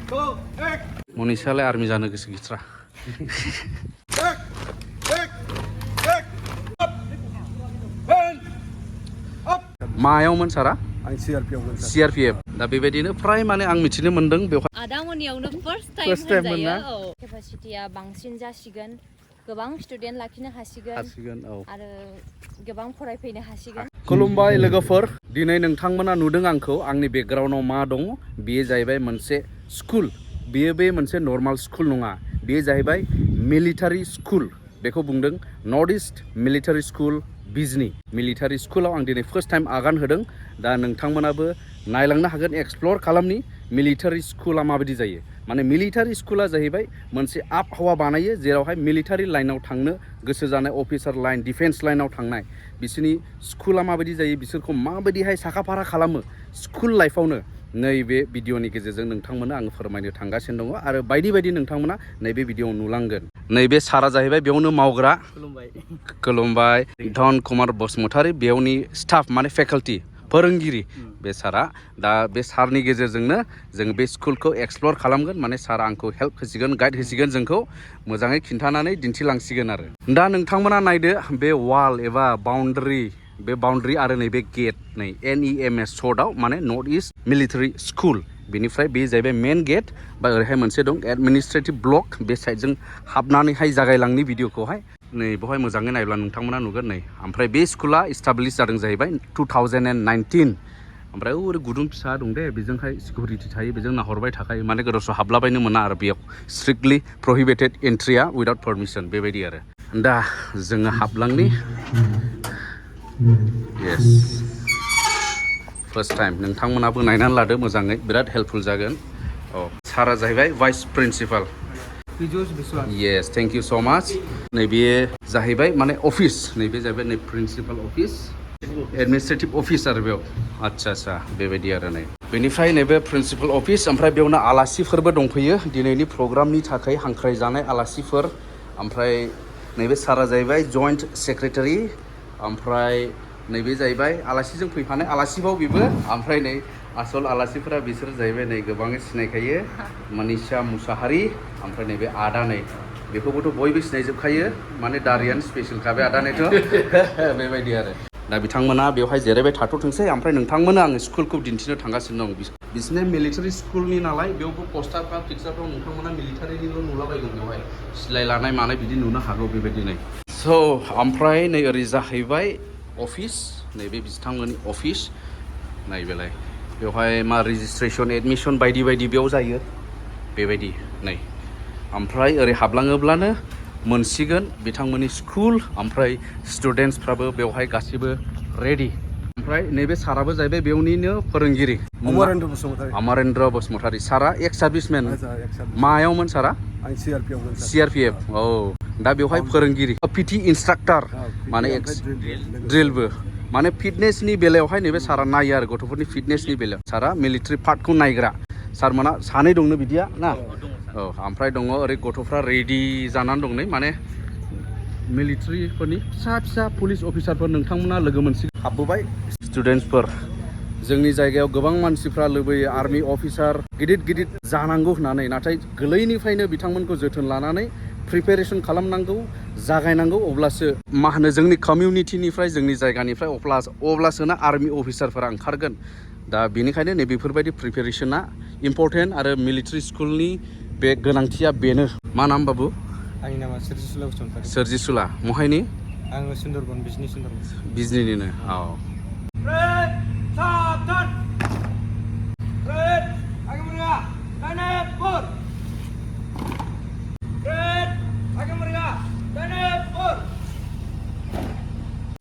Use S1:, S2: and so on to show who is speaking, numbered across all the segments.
S1: मनीषालाय army जानो गोसो गैथ्रा मायावमोन सारा CRPF दा बेबायदिनो फ्राय माने आं मिथिनो मोनदों बेवहाय
S2: आदामोननियावनो फर्स्ट टाइम होनजायो औ केपासिटिया बांसिन जासिगोन गोबां स्टुडेन्ट लाखिनो हासिगोन आरो गोबां फरायफैनो हासिगोन
S1: खुलुमबाय लोगोफोर दिनै नोंथांमोना नुदों आंखौ आंनि बेकग्राउन्डआव मा दङ बेयो जाहैबाय मोनसे स्कुल बेयो बे मोनसे नर्माल स्कुल नङा बेयो जाहैबाय मिलिटारि स्कुल बेखौ बुंदों नर्थ इस्ट मिलिटारि स्कुल बिजनि मिलिटारि स्कुलाव आं दिनै फार्स्ट टाइम आगान होदों दा नोंथांमोनाबो नायलांनो हागोन एक्सप्लर खालामनि मिलिटारि स्कुला माबायदि जायो माने मिलिटारि स्कुला जाहैबाय मोनसे आबहावा बानायो जेरावहाय मिलिटारि लाइनाव थांनो गोसो जानाय अफिसार लाइन डिफेन्स लाइनाव थांनाय बिसोरनि स्कुला माबायदि जायो बिसोरखौ माबायदिहाय साखाफारा खालामो स्कुल लाइफआवनो नैबे भिडिअनि गेजेरजों नोंथांमोना आङो फोरमायनो थांगासिनो दङ आरो बायदि बायदि नोंथांमोना नैबे भिडिअआव नुलांगोन नैबे सारा जाहैबाय बेयावनो मावग्रा खुलुमबाय धन कुमार बसुमतारी बेयावनि स्टाफ माने फेकाल्टि फोरोंगिरि बे सारा दा बे सारनि गेजेरजोंनो जों बे स्कुलखौ एक्सप्लर खालामगोन माने सारा आंखौ हेल्प होसिगोन गाइड होसिगोन जोंखौ मोजाङै खिन्थानानै दिन्थिलांसिगोन आरो दा नोंथांमोना नायदो बे वाल एबा बाउन्ड्रि आरो नैबे गेट नै NEMS सर्टआव माने नर्थ इस्ट मिलिटारि स्कुल बेनिफ्राय बे जाहैबाय मेन गेट बा ओरैहाय मोनसे दं एडमिनिस्ट्रेटिभ ब्लक बे साइडजों हाबनानैहाय जागायलांनि भिडिअखौहाय नै बेवहाय मोजाङै नायब्ला नोंथांमोना नुगोन नै ओमफ्राय बे स्कुला इस्टाब्लिश जादों जाहैबाय 2019 ओमफ्राय ओरै गुदुं फिसा दं दे बेजोंहाय सिकिउरिटि थायो बेजों नाहरबाय थाखायो माने गोदाव हाबलाबायनो मोना आरो बेयाव स्ट्रिक्टलि प्रहिबिटेड एन्ट्रिया उइदाउट पारमिसन बेबायदि आरो दा जोङो हाबलांनि येस फार्स्ट टाइम नोंथांमोनाबो नायनानै लादो मोजाङै बिराद हेल्पफुल जागोन औ सारा जाहैबाय vice principal yes thank you स' माच नैबे जाहैबाय माने अफिस नैबे जाहैबाय नै प्रिन्सिपाल अफिस एडमिनिस्ट्रेटिभ अफिस आरो बेयाव आदसा बेबायदि आरो नै बेनिफ्राय नैबे प्रिन्सिपाल अफिस ओमफ्राय बेयावनो आलासिफोरबो दंफैयो दिनैनि प्रग्रामनि थाखाय हांख्रायजानाय आलासिफोर ओमफ्राय नैबे सारा जाहैबाय जइन्ट सेक्रेटारि ओमफ्राय नैबे जाहैबाय आलासिजों फैफानाय आलासिबाव बेबो ओमफ्राय नै आसल आलासिफोरा बिसोर जाहैबाय नै गोबाङै सिनायखायो मनीषा मुसाहारि ओमफ्राय नैबे आदा नै बेखौबोथ' बयबो सिनायजोबखायो माने दारियानो स्पेसियेलखा बे आदानिथ' बेबायदि आरो दा बिथांमोना बेवहाय जिरायबाय थाथ'थोंसै ओमफ्राय नोंथांमोना आङो स्कुलखौ दिन्थिनो थांगासिनो दं बिसोरनि मिलिटारि स्कुलनि नालाय बेयावबो पस्टारफ्रा पिक्सारफ्राव नोंथांमोना मिलिटारिनिल' नुलाबायगोन बेवहाय सिलाय लानाय मानाय बिदि नुनो हागौ बेबायदि नै स' ओमफ्राय नै ओरै जाहैबाय अफिस नैबे बिथांमोननि अफिस नायबेलाय बेवहाय मा रेजिस्ट्रेसन एडमिसन बायदि बेयाव जायो बेबायदि नै ओमफ्राय ओरै हाबलाङोब्लानो मोनसिगोन बिथांमोननि स्कुल ओमफ्राय स्टुडेन्टसफ्राबो बेवहाय गासिबो रेडि ओमफ्राय नैबे साराबो जाहैबाय बेयावनिनो फोरोंगिरि अमरेन्द्र बसुमतारी सारा एक्स सार्भिसमेन मायावमोन सारा CRPF औ दा बेवहाय फोरोंगिरि PT इन्सट्राक्टर माने एक्स ड्रिलबो माने फिटनेसनि बेलायावहाय नैबे सारा नायो आरो गथ'फोरनि फिटनेसनि बेलायाव सारा मिलिटारि पार्टखौ नायग्रा सारमोना सानै दंनो बिदिया ना औ ओमफ्राय दङ ओरै गथ'फ्रा रेडि जानानै दं नै माने मिलिटारिफोरनि फिसा पुलिस अफिसारफोर नोंथांमोना लोगो मोनसिगोन हाबबोबाय स्टुडेन्टसफोर जोंनि जायगायाव गोबां मानसिफ्रा लुबैयो आर्मि अफिसार गिदिर जानांगौ होननानै नाथाय गोरलैनिफ्रायनो बिथांमोनखौ जोथोन लानानै प्रिपेरेसन खालामनांगौ जागायनांगौ अब्लासो मा होनो जोंनि कमिउनिटिनिफ्राय जोंनि जायगानिफ्राय अब्लासोना आर्मि अफिसारफोरा ओंखारगोन दा बेनिखायनो नैबेफोरबायदि प्रिपेरेसना इम्परटेन्ट आरो मिलिटारि स्कुलनि बे गोनांथिया बेनो मा नाम बाबु
S3: आंनि नामा सोरजिसुला बसुमतारी
S1: सोरजिसुला महायनि
S3: आङो सुन्दरबन
S1: बिजनिनिनो औ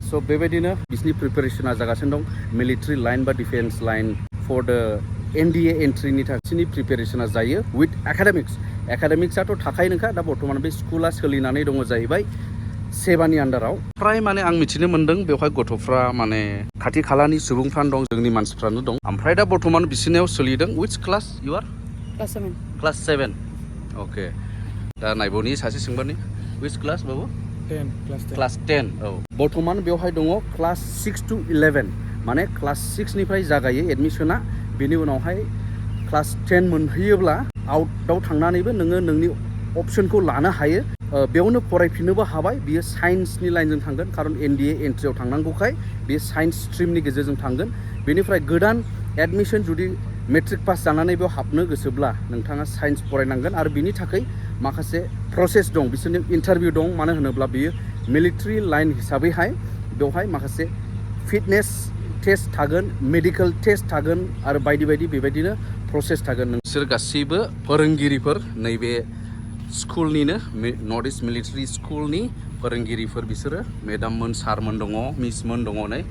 S1: स' बेबायदिनो बिसिनि प्रिपेरेसना जागासिनो दं मिलिटारि लाइन बा defence line for the NDA एन्ट्रिनि थाखायनि प्रिपेरेसना जायो विथ एकाडेमिक्सआथ' थाखायोनोखा दा बर्थमान बे स्कुला सोलिनानै दङ जाहैबाय सेबानि आन्दाराव फ्राय माने आं मिथिनो मोन्दों बेवहाय गथ'फ्रा माने खाथि खालानि सुबुंफ्रानो दं जोंनि मानसिफ्रानो दं ओमफ्राय दा बर्थमान बिसिनियाव सोलिदों which class you are class 7 अके दा नायबनि सासे सोंबानि विच क्लास बाबु
S3: 10
S1: क्लास 10 औ बर्थमान बेवहाय दङ क्लास 6 to 11 माने क्लास 6 निफ्राय जागायो एडमिसना बेनि उनावहाय क्लास 10 मोनहैयोब्ला आउटआव थांनानैबो नोङो नोंनि अपसनखौ लानो हायो बेयावनो फरायफिननोबो हाबाय बियो साइन्सनि लाइनजों थांगोन खारन NDA एन्ट्रियाव थांनांगौखाय बेयो साइन्स स्ट्रिमनि गेजेरजों थांगोन बेनिफ्राय गोदान एडमिसन जुदि मेट्रिक पास जानानै बेयाव हाबनो गोसोब्ला नोंथाङा साइन्स फरायनांगोन आरो बिनि थाखाय माखासे प्रसेस दं बिसोरनि इन्टारभिउ दं मानो होनोब्ला बियो मिलिटारि लाइन हिसाबैहाय बेवहाय माखासे फिटनेस टेस्ट थागोन मेडिकेल टेस्ट थागोन आरो बायदि बायदि बेबायदिनो प्रसेस थागोन नोंसोर गासैबो फोरोंगिरिफोर नैबे स्कुलनिनो नर्थ इस्ट मिलिटारि स्कुलनि फोरोंगिरिफोर बिसोरो मेडाममोन सारमोन दङ मिसमोन दङ नै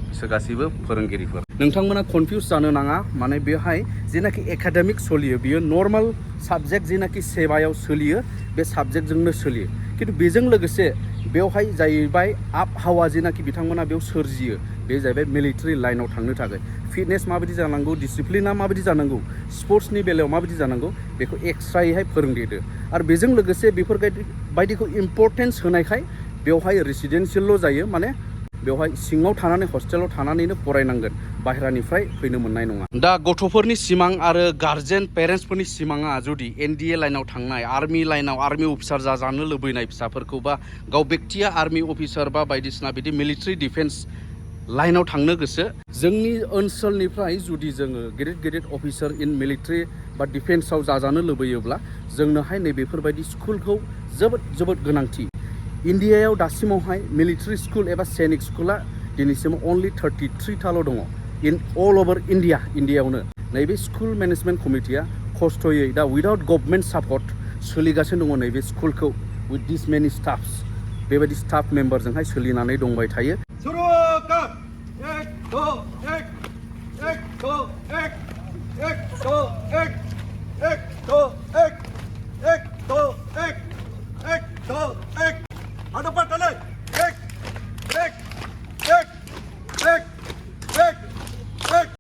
S1: बिसोर गासैबो फोरोंगिरिफोर नोंथांमोना कनफिउस जानो नाङा माने बेवहाय जेनाखि एकाडेमिक सोलियो बियो नर्माल साबजेक्ट जेनाखि सेबायाव सोलियो बे साबजेक्टजोंनो सोलियो खिन्थु बेजों लोगोसे बेवहाय जाहैबाय आबहावा जेनाखि बिथांमोना बेयाव सोरजियो बे जाहैबाय मिलिटारि लाइनाव थांनो थाखाय फिटनेस माबायदि जानांगौ डिसिप्लिना माबायदि जानांगौ स्पर्ट्सनि बेलायाव माबायदि जानांगौ बेखौ एक्सट्रायैहाय फोरोंदेरो आरो बेजों लोगोसे बेफोरबायदिखौ इम्परटेन्स होनायखाय बेवहाय रेसिडेन्सियेलल' जायो माने बेवहाय सिङाव थानानै हस्टेलाव थानानैनो फरायनांगोन बाहेरानिफ्राय फैनो मोननाय नङा दा गथ'फोरनि सिमां आरो गार्जेन पेरेन्टसफोरनि सिमाङा जुदि NDA लाइनाव थांनाय आर्मि लाइनाव आर्मि अफिसार जानो लुबैनाय फिसाफोरखौ बा गाव बेक्तिया आर्मि अफिसार बा बायदिसिना बिदि मिलिटारि डिफेन्स लाइनाव थांनो गोसो जोंनि ओनसोलनिफ्राय जुदि जोङो गेदेर गेदेर अफिसार इन मिलिटारि बा डिफेन्सआव जाजानो लुबैयोब्ला जोंनोहाय नैबेफोरबायदि स्कुलखौ जोबोद गोनांथि इन्डियायाव दासिमावहाय मिलिटारि स्कुल एबा सैनिक स्कुला दिनैसिम अनलि 33थाल' दङ इन अल अभार इन्डियायावनो नैबे स्कुल मेनेजमेन्ट कमिटिया खस्थ'यै दा उइदाउट गभर्नमेन्ट सापर्ट सोलिगासिनो दङ नैबे स्कुलखौ उइथ दिस मेनि स्टाफ्स बेबायदि स्टाफ मेम्बारजोंहाय सोलिनानै दंबाय थायो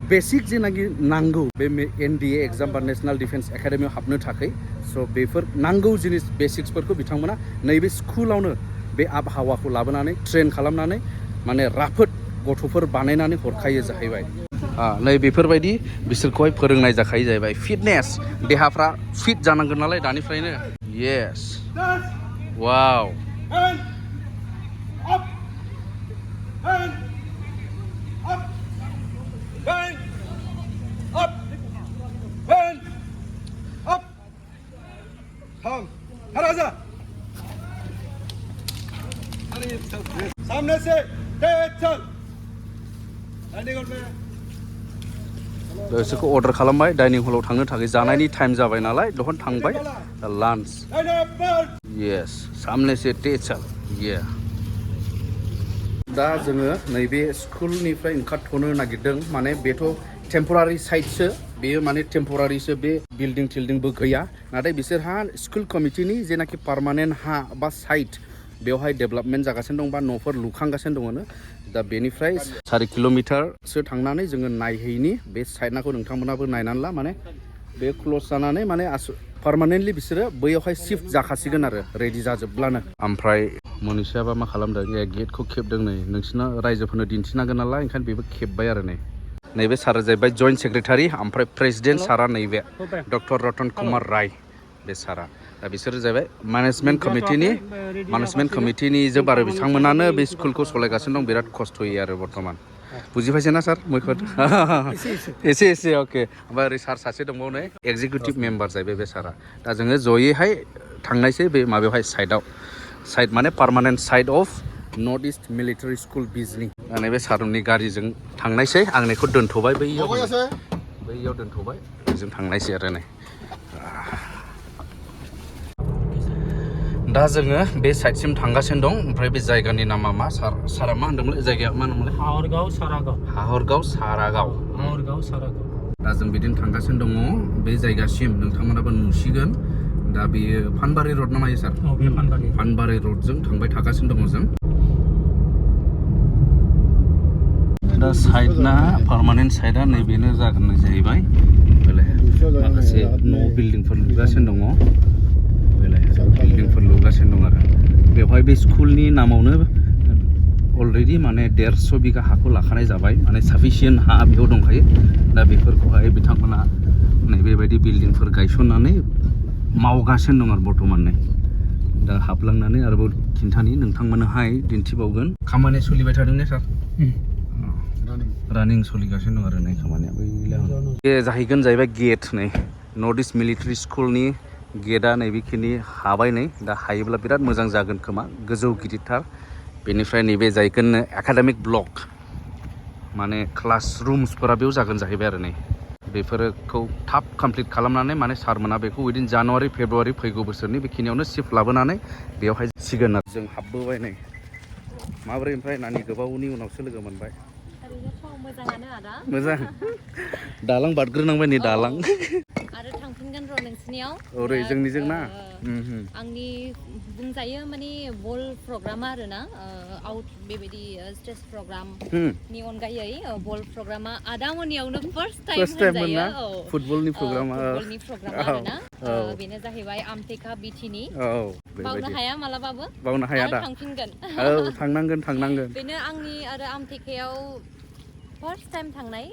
S1: बेसिक जेनाखि नांगौ बे NDA एग्जाम बा नेशनेल डिफेन्स एकाडेमियाव हाबनो थाखाय स' बेफोर नांगौ जिनिस बेसिक्सफोरखौ बिथांमोना नैबे स्कुलावनो बे आबहावाखौ लाबोनानै ट्रेन खालामनानै माने राफोद गथ'फोर बानायनानै हरखायो जाहैबाय नै बेफोरबायदि बिसोरखौहाय फोरोंनाय जाखायो जाहैबाय फिटनेस देहाफ्रा फिट जानांगोन नालाय दानिफ्रायनो येस वाव
S3: सामने से चल
S1: बिसोरखौ अर्डार खालामबाय डाइनिं हलाव थांनो थाखाय जानायनि टाइम जाबाय नालाय दहन थांबाय लान्च येस सामने से चल ये दा जोङो नैबे स्कुलनिफ्राय ओंखारथ'नो नागिरदों माने बेथ' टेम्परारि साइटसो बेयो माने टेम्परारिसो बे बिल्डिं थिल्डिंबो गैया नाथाय बिसोरहा स्कुल कमिटिनि जेनाखि पार्मानेन्ट हा बा साइट बेवहाय डेभेलपमेन्ट जागासिनो दं बा न'फोर लुखांगासिनो दङ दा बेनिफ्राय 4 किल'मिटारसो थांनानै जोङो नायहैनि बे साइटनाखौ नोंथांमोनाबो नायनानै ला माने बे क्ल'ज जानानै माने पार्मानेन्टलि बिसोरो बैयावहाय शिफ्ट जाखासिगोन आरो रेडि जाजोबब्लानो ओमफ्राय मनिषायाबा मा खालामदों गेटखौ खेबदों नै नोंसिना रायजोफोरनो दिन्थिनांगोन नालाय ओंखायनो बेबो खेबबाय आरो नैबे सारा जाहैबाय जइन्ट सेक्रेटारि ओमफ्राय प्रेसिडेन्ट सारा नैबे डक्टर रतन कुमार राय बे सारा दा बिसोरो जाहैबाय मेनेजमेन्ट कमिटिनि जोब आरो बिथांमोनानो बे स्कुलखौ सालायगासिनो दं बिराद खस्थ'यै आरो बर्थमान बुजिफायसै ना सार मैखद एसे अके ओमफ्राय ओरै सार सासे दंबावो एक्जिकिउटिभ मेम्बार जाहैबाय बे सारा दा जोङो जयैहाय थांनायसै बे माबायावहाय साइट माने permanent site of north east military school बिजनि नैबे सारनि गारिजों थांनायसै आं नैखौ दोनथ'बाय बैयाव दोनथ'बाय बेजों थांनायसै आरो नै दा जोङो बे साइटसिम थांगासिनो दं ओमफ्राय बे जायगानि नामा मा सारा मा होनदोंमोन जायगाया मा होनोमोनलाय हाहरगाव सारागाव दा जों बिदिनो थांगासिनो दङ बे जायगासिम नोंथांमोनाबो नुसिगोन दा बेयो फानबारि रड ना मायो सार फानबारि रडजों थांबाय थागासिनो दङ जों दा साइटना पार्मानेन्ट साइटआ नैबेनो जागोन जाहैबाय माखासे न' बिल्डिंफोर लुगासिनो दङ बिल्डिंफोर लुगासिनो दं आरो बेवहाय बे स्कुलनि नामावनो अलरेडि माने 150 बिगा हाखौ लाखानाय जाबाय माने साफिसियेन्ट हा बेयाव दंखायो दा बेफोरखौहाय बिथांमोना नै बेबायदि बिल्डिंफोर गायसननानै मावगासिनो दं आरो बर्थमान दा हाबलांनानै आरोबाव खिन्थानि नोंथांमोननोहाय दिन्थिबावगोन खामानिया सोलिबाय थादों ने सार रानिं सोलिगासिनो दं आरो नै खामानिया बे जाहैगोन जाहैबाय गेट नै नर्थ इस्ट मिलिटारि स्कुलनि गेटआ नैबेखिनि हाबाय नै दा हायोब्ला बिराद मोजां जागोन खोमा गोजौ गिदिरथार बेनिफ्राय नैबे जाहैगोन एकाडेमिक ब्लक माने क्लास रुम्सफोरा बेयाव जागोन जाहैबाय आरो नै बेफोरखौ थाब कमप्लिट खालामनानै माने सारमोना बेखौ उइदिन जानुवारि फेब्रुवारि फैगौ बोसोरनि बेखिनियावनो शिफ्ट लाबोनानै बेवहाय सिगोन आरो जों हाबबोबाय नै माबोरै ओमफ्राय नानि गोबावनि उनावसो लोगो मोनबाय
S2: मोजाङानो आदा
S1: मोजां दालां बारग्रोनांबाय नै दालां
S2: आरो थांफिनगोन र' नोंसिनियाव
S1: ओरै जोंनिजों ना
S2: आंनि बुंजायो माने बल प्रग्रामा आरो ना आउट बेबायदि स्टेज प्रग्रामनि अनगायै बल प्रग्रामा आदामोननियावनो फार्स्ट टाइम होनजायो
S1: फुटबलनि प्रग्रामा
S2: आरो ना बेनो जाहैबाय आमटेका बिटिनि बावनो हाया मालाबाबो
S1: बावनो हाया दा
S2: थांफिनगोन
S1: थांनांगोन
S2: बेनो आंनि आरो आमटेकायाव फार्स्ट टाइम थांनाय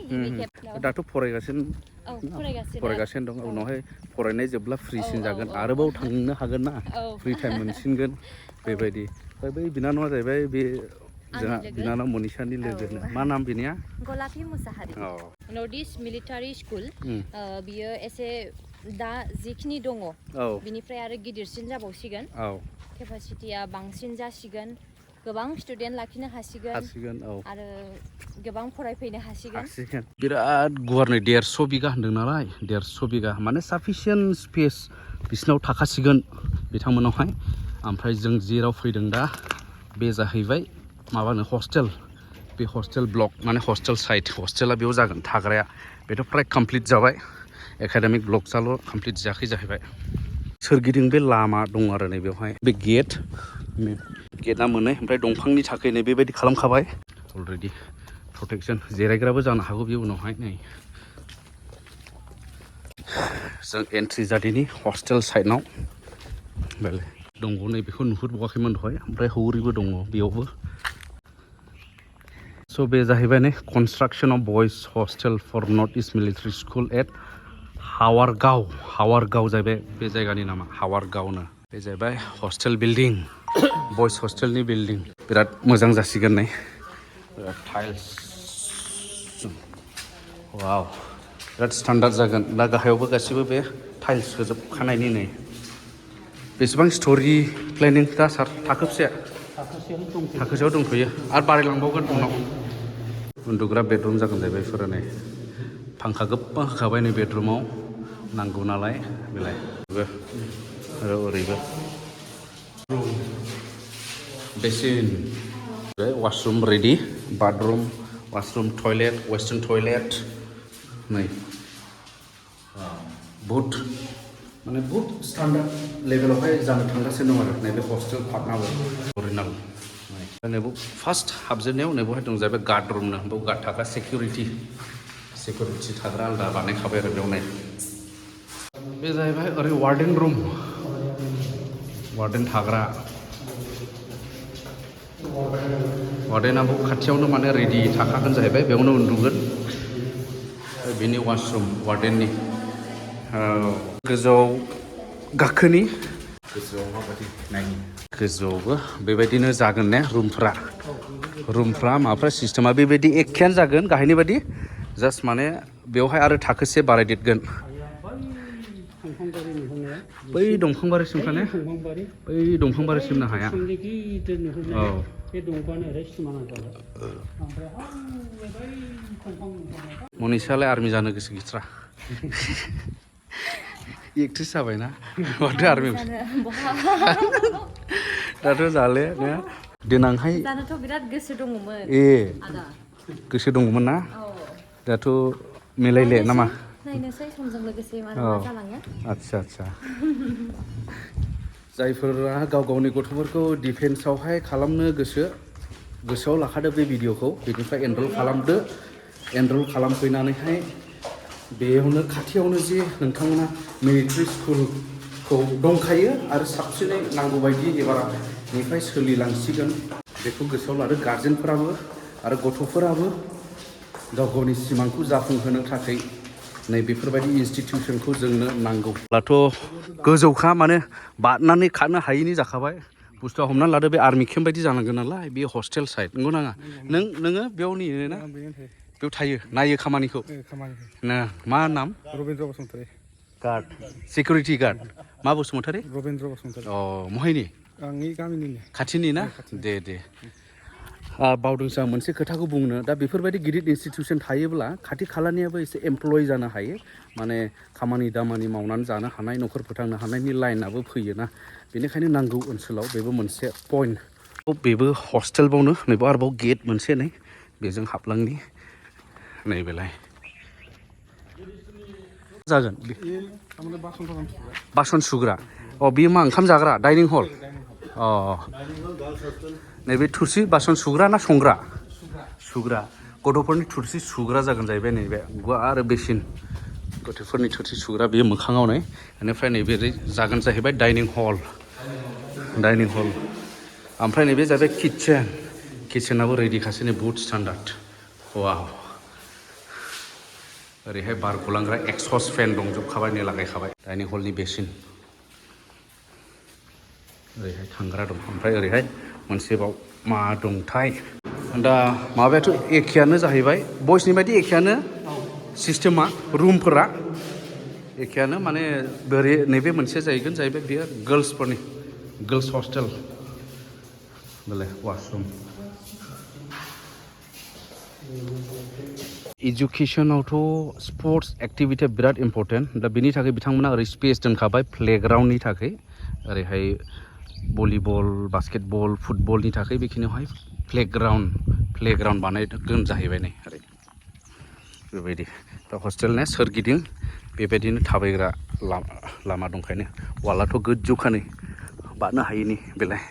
S1: दाथ' फरायगासिनो दं उनावहाय फरायनाय जोबब्ला फ्रिसिन जागोन आरोबाव थांनो हागोन ना फ्रि टाइम मोनसिनगोन बेबायदि ओमफ्राय बै बिनानावा जाहैबाय बे जोंहा बिनानाव मनिसानि लोगोनो मा नाम बेनिया
S2: गलापी मुसाहारि नर्थ इस्ट मिलिटारि स्कुल बियो एसे दा जिखिनि दङ बिनिफ्राय आरो गिदिरसिन जाबावसिगोन केपासिटिया बांसिन जासिगोन गोबां स्टुडेन्ट लाखिनो हासिगोन आरो गोबां फरायफैनो हासिगोन
S1: बिराद गुवार नै 150 बिगा होनदों नालाय 150 बिगा माने साफिसियेन्ट स्पेस बिसिनाव थाखासिगोन बिथांमोनावहाय ओमफ्राय जों जेराव फैदों दा बे जाहैबाय माबानो हस्टेल बे हस्टेल ब्लक माने हस्टेल साइट हस्टेला बेयाव जागोन थाग्राया बेथ' फ्राय कमप्लिट जाबाय एकाडेमिक ब्लकसाल' कमप्लिट जायाखै जाहैबाय सोरगिदिं बे लामा दं आरो नै बेवहाय बे गेटआ मोननै ओमफ्राय दंफांनि थाखाय नै बेबायदि खालामखाबाय अलरेडि प्रटेक्सन जिरायग्राबो जानो हागौ बे उनावहाय नै जों एन्ट्रि जादिनि हस्टेल साइडनाव बेले दंग नै बेखौ नुहुरबावाखैमोन दहाय ओमफ्राय हौरिबो दङ बेयावबो स' बे जाहैबाय नै construction of boys hostel for north east military school at हावारगाव जाहैबाय बे जायगानि नामा हावारगावनो बे जाहैबाय हस्टेल बिल्डिं बयज हस्टेलनि बिल्डिं बिराद मोजां जासिगोन नै टाइल्स वाव बिराद स्टान्डार्ड जागोन दा गाहायावबो गासिबो बे टाइल्स होजोबखानायनि नै बेसेबां स्ट'रि प्लेनिं दा सार थाखोसेयाव दंथ'यो आरो बारायलांबावगोन उनाव उन्दुग्रा बेडरुम जागोन जाहैबाय बेफोरो नै फांखा गोबां होखाबाय नै बेडरुमाव नांगौ नालाय बेलाय आरो ओरैबो basin washroom ready bathroom washroom toilet western toilet नै बहुत स्टान्डार्ड लेभेलावहाय जानो थांगासिनो दं आरो नैबे हस्टेल पार्टनाबो अरिजिनाल नैबो फार्स्ट हाबजेननायाव नैबेवहाय दं जाहैबाय गार्ड रुमनो बेयाव गार्ड थाग्रा सिकिउरिटि थाग्रा आलादा बानायखाबाय आरो बेयाव नै बे जाहैबाय ओरै वार्डेन थाग्रा वार्डेनाबो खाथियावनो माने रेडि थाखागोन जाहैबाय बेयावनो उन्दुगोन बेनि वाशरुम वार्डेननि गोजौआव गाखोनि गोजौआव माबायदि नायनि गोजौआवबो बेबायदिनो जागोन ने रुमफ्रा माबाफ्रा सिस्टेमा बेबायदि एखेयानो जागोन गाहायनि बायदि जास्ट माने बेवहाय आरो थाखोसे बारायदेरगोन बै दंफांबारिसिमखा ने बै दंफांबारिसिमनो हाया मनिसालाय आर्मि जानो गोसो गैथ्रा एक्ट्रिस जाबायना माथो आर्मि दाथ' जाले ने देनांहाय
S2: जानोथ' बिराद गोसो दङमोन
S1: गोसो दङमोन ना दाथ' मिलायले नामा
S2: नायनोसै समजों लोगोसे मा जालाङो
S1: आदसा जायफोरा गाव गावनि गथ'फोरखौ डिफेन्सआवहाय खालामनो गोसोआव लाखादो बे भिडिअखौ बेनिफ्राय एनरल खालामफैनानैहाय बेयावनो खाथियावनो जे नोंथांमोना मिलिटारि स्कुलखौ दंखायो आरो साबसिनै नांगौबायदि एबारनिफ्राय सोलिलांसिगोन बेखौ गोसोआव लादो गार्जेनफोराबो आरो गथ'फोराबो गाव गावनि सिमांखौ जाफुंहोनो थाखाय नै बेफोरबायदि इनस्टिटिउसनखौ जोंनो नांगौ दाथ' गोजौखा माने बारनानै खारनो हायैनि जाखाबाय बुस्थुआ हमनानै लादो बे आर्मि केम्प बायदि जानांगोन नालाय बे हस्टेल साइड नंगौ नाङा नोङो बेयाव नेयो ना बेयाव थायो नायो खामानिखौ ना मा नाम
S3: Rabindra Basumatary
S1: guard security guard मा बसुमतारी
S3: रबिन्द्र बसुमतारी
S1: अ महायनि
S3: आंनि गामिनिनो
S1: खाथिनि ना दे बावदोंसो आं मोनसे खोथाखौ बुंनो दा बेफोरबायदि गिदिर इनस्टिटिउसन थायोब्ला खाथि खालानियाबो एसे एमप्लय जानो हायो माने खामानि दामानि मावनानै जानो हानाय न'खर फोथांनो हानायनि लाइनाबो फैयोना बेनिखायनो नांगौ ओनसोलाव बेबो मोनसे पइन्ट बेबो हस्टेलबावनो नैबो आरोबाव गेट मोनसे नै बेजों हाबलांनि नैबेलाय जागोन बासन सुग्रा अ बियो मा ओंखाम जाग्रा डाइनिं हल अ नैबे थुरसि बासन सुग्रा ना संग्रा सुग्रा गथ'फोरनि थुरसि सुग्रा जागोन जाहैबाय नैबे गुवार बेसिन गथ'फोरनि थुरसि सुग्रा बेयो मोखाङाव नै बेनिफ्राय नैबे जागोन जाहैबाय डाइनिं हल ओमफ्राय नैबे जाहैबाय किटचेनाबो रेडिखासै नै बुहुत स्टान्डार्ड वाव ओरैहाय बार गलांग्रा एक्सहस्ट फेन दंजोबखाबाय नै लागायखाबाय डाइनिं हलनि बेसिन ओरैहाय थांग्रा दं ओमफ्राय ओरैहाय मोनसेबाव मा दंथाय दा माबायाथ' एखेयानो जाहैबाय बयसनि बायदि एखेयानो सिस्टेमा रुमफोरा एखेयानो माने बोरै नैबे मोनसे जाहैबाय बेयो गर्ल्स हस्टेल बेलाय वाशरुम इडुकेसनावथ' स्पर्ट्स एक्टिभिटिया बिराद इम्परटेन्ट दा बेनि थाखाय बिथांमोना ओरै स्पेस दोनखाबाय प्लेग्राउन्डनि थाखाय ओरैहाय भलिबल बास्केटबल फुटबलनि थाखाय बेखिनियावहाय प्लेग्राउन्ड बानायगोन जाहैबाय नै ओरै बेबायदि दा हस्टेलना सोरगिदिं बेबायदिनो थाबायग्रा लामा दंखायनो वालाथ' गोजौखानै बारनो हायैनि बेलाय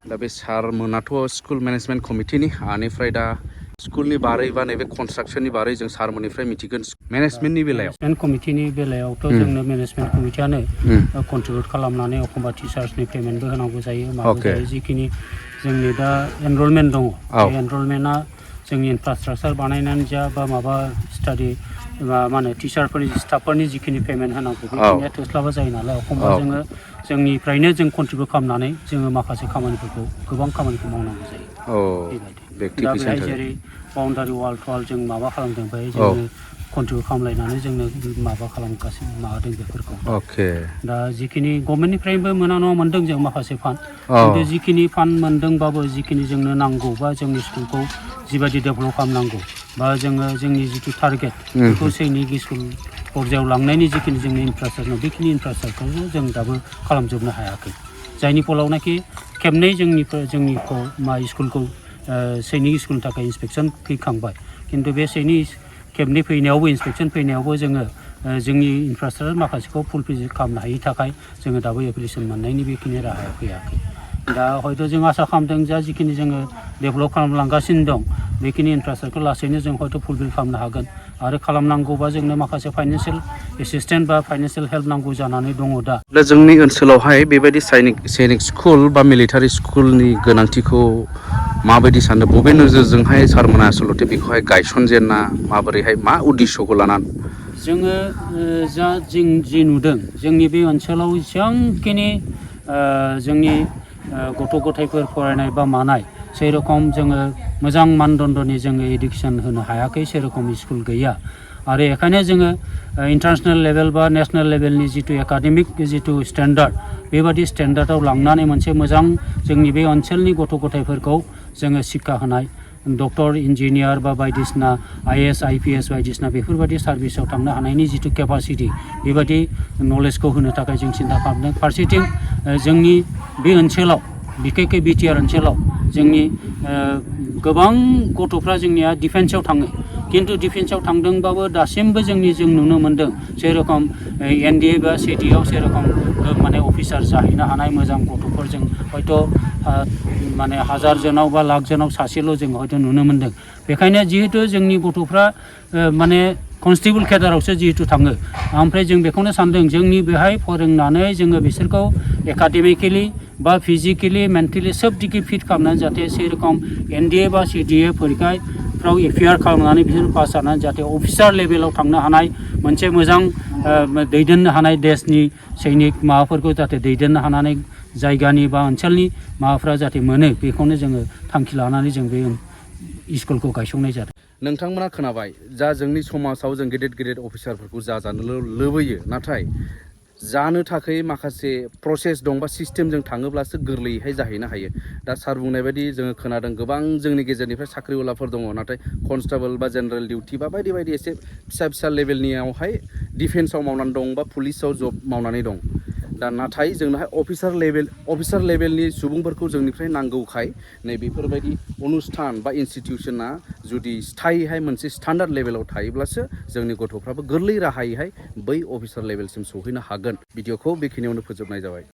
S1: दा बे सारमोनाथ' स्कुल मेनेजमेन्ट कमिटिनि बेनिफ्राय दा स्कुलनि बारै बा नैबे कनस्ट्राक्सननि बारै जों सारमोननिफ्राय मिथिगोन मेनेजमेन्टनि बेलायाव
S4: मेनेजमेन्ट कमिटिनि बेलायावथ' जोंनो मेनेजमेन्ट कमिटियानो कन्ट्रिबिउट खालामनानै एखमबा टिचार्सनि पेमेन्टबो होनांगौ जायो माबो जायो जिखिनि जोंनि दा एनरलमेन्ट दङ बे एनरलमेन्टआ जोंनि इनफ्रास्ट्राक्चार बानायनानै जा बा माबा स्टाडि मा होनो टिचारफोरनि स्टाफफोरनि जिखिनि पेमेन्ट होनांगौ बेखिनिया थोस्लाबा जायो नालाय एखमबा जोङो जोंनिफ्रायनो जों कन्ट्रिबिउट खालामनानै जोङो माखासे खामानिफोरखौ गोबां खामानिखौ मावनांगौ जायो बेबायदि दा बेहाय जेरै बाउन्डारि वाल जों माबा खालामदों बेहाय जोङो कन्ट्रिबिउट खालामलायनानै जोंनो माबा खालामगासिनो माबादों बेफोरखौ दा जिखिनि गभर्नमेन्टनिफ्रायबो मोना नङा मोन्दों जों माखासे फान्ड खिन्थु जिखिनि फान्ड मोन्दोंबाबो जिखिनि जोंनो नांगौ बा जोंनि स्कुलखौ जिबायदि डेभेलप खालामनांगौ बा जोङो जोंनि जिथु टारगेट बेखौ सैनिक स्कुल पर्यायाव लांनायनि जिखिनि जोंनि इनफ्रास्ट्राक्चार बेखिनि इनफ्रास्ट्राक्चारखौ जों दाबो खालामजोबनो हायाखै जायनि फलावनाखि खेबनै जोंनिखौ स्कुलखौ सैनिक स्कुलनि थाखाय इन्सपेक्सन फैखांबाय खिन्थु बे खेबनै फैनायावबो इन्सपेक्सन फैनायावबो जोङो जोंनि इनफ्रास्ट्राक्चार माखासेखौ फुलफिल खालामनो हायि थाखाय जोङो दाबो एप्लिकेसन मोननायनि बेखिनि राहाया फैयाखै दा हयथ' जों आसा खालामदों जा जिखिनि जोङो डेभेलप खालामलांगासिनो दं बेखिनि इनफ्रास्ट्राक्चारखौ लासैनो जों हयथ' फुलफिल खालामनो हागोन आरो खालामनांगौबा जोंनो माखासे फाइनान्सियेल एसिस्टेन्ट बा फाइनान्सियेल हेल्प नांगौ जानानै दङ दा
S1: जोंनि ओनसोलावहाय बेबायदि सैनिक स्कुल बा मिलिटारि स्कुलनि गोनांथिखौ माबायदि सानो बबे नोजोरजोंहाय सारमोना आसलथे बेखौहाय गायसनजेनना माबोरैहाय मा उद्देश्यखौ लानानै
S4: जोङो जा जि नुदों जोंनि बे ओनसोलाव जेसेबांखिनि जोंनि गथ' गथायफोर फरायनाय बा मानाय सेरखम जोङो मोजां मानदण्डनि जोङो इडुकेसन होनो हायाखै सेरखम स्कुल गैया आरो बेखायनो जोङो इन्टारनेसनेल लेभेल बा नेसनेल लेभेलनि जिथु एकाडेमिक जिथु स्टेन्डार्ड बेबादि स्टेन्डार्डआव लांनानै मोनसे मोजां जोंनि बे ओनसोलनि गथ' गथायफोरखौ जोङो शिक्षा होनाय डक्टर इन्जिनियार बा बायदिसिना IAS IPS बायदिसिना बेफोरबायदि सार्भिसाव थांनो हानायनि जिथु केपासिटि बेबायदि नलेजखौ होनो थाखाय जों सिन्था खालामदों फारसेथिं जोंनि बे ओनसोलाव बिखेखै BTR ओनसोलाव जोंनि गोबां गथ'फ्रा जोंनिया डिफेन्सआव थाङो खिन्थु डिफेन्सआव थांदोंबाबो दासिमबो जों नुनो मोन्दों जेरखम NDA बा CDआव सेरखम माने अफिसार जाहैनो हानाय मोजां गथ'फोरजों हयथ' माने 1000 जनाव बा लाख जनाव सासेल' जों हयथ' नुनो मोन्दों बेखायनो जिहेतु जोंनि गथ'फ्रा माने कनस्टेबल केडारावसो जिहेतु थाङो ओमफ्राय जों बेखौनो सानदों जोंनि बेहाय फोरोंनानै जोङो बिसोरखौ एकाडेमिकेलि बा फिजिकेलि मेन्टेलि सोब दिगै फिट खालामनानै जाहाथे सेरखम NDA बा CDA फरिखा फ्राव एफियार खालामनानै बिसोर पास जानानै जाहाथे अफिसार लेभेलाव थांनो हानाय मोनसे मोजां दैदेननो हानाय देशनि सैनिक माबाफोरखौ जाहाथे दैदेननो हानानै जायगानि बा ओनसोलनि माबाफ्रा जाहाथे मोनो बेखौनो जोङो थांखि लानानै जों बे स्कुलखौ गायसंनाय जादों।
S1: नोंथांमोना खोनाबाय जा जोंनि समाजाव जों गेदेर गेदेर अफिसारफोरखौ जानो लुबैयो नाथाय जानो थाखाय माखासे प्रसेस दं बा सिस्टेमजों थाङोब्लासो गोरलैयैहाय जाहैनो हायो। दा सार बुंनाय बायदि जोङो खोनादों गोबां जोंनि गेजेरनिफ्राय साख्रिआवलाफोर दङ नाथाय कनस्टेबल बा जेनेरेल डिउटि बा बायदि बायदि एसे फिसा फिसा लेभेलनियावहाय डिफेन्सआव मावनानै दं बा पुलिसाव जब मावनानै दं। दा नाथाय जोंनोहाय अफिसार लेभेलनि सुबुंफोरखौ जोंनिफ्राय नांगौखाय नै बेफोरबायदि अनुस्थान बा इनस्टिटिउसना जुदि स्थायिहाय मोनसे स्टान्डार्ड लेभेलाव थायोब्लासो जोंनि गथ'फ्राबो गोरलै राहायैहाय बै अफिसार लेभेलसिम सौहैनो हागोन। भिडिअखौ बेखिनियावनो फोजोबनाय जाबाय।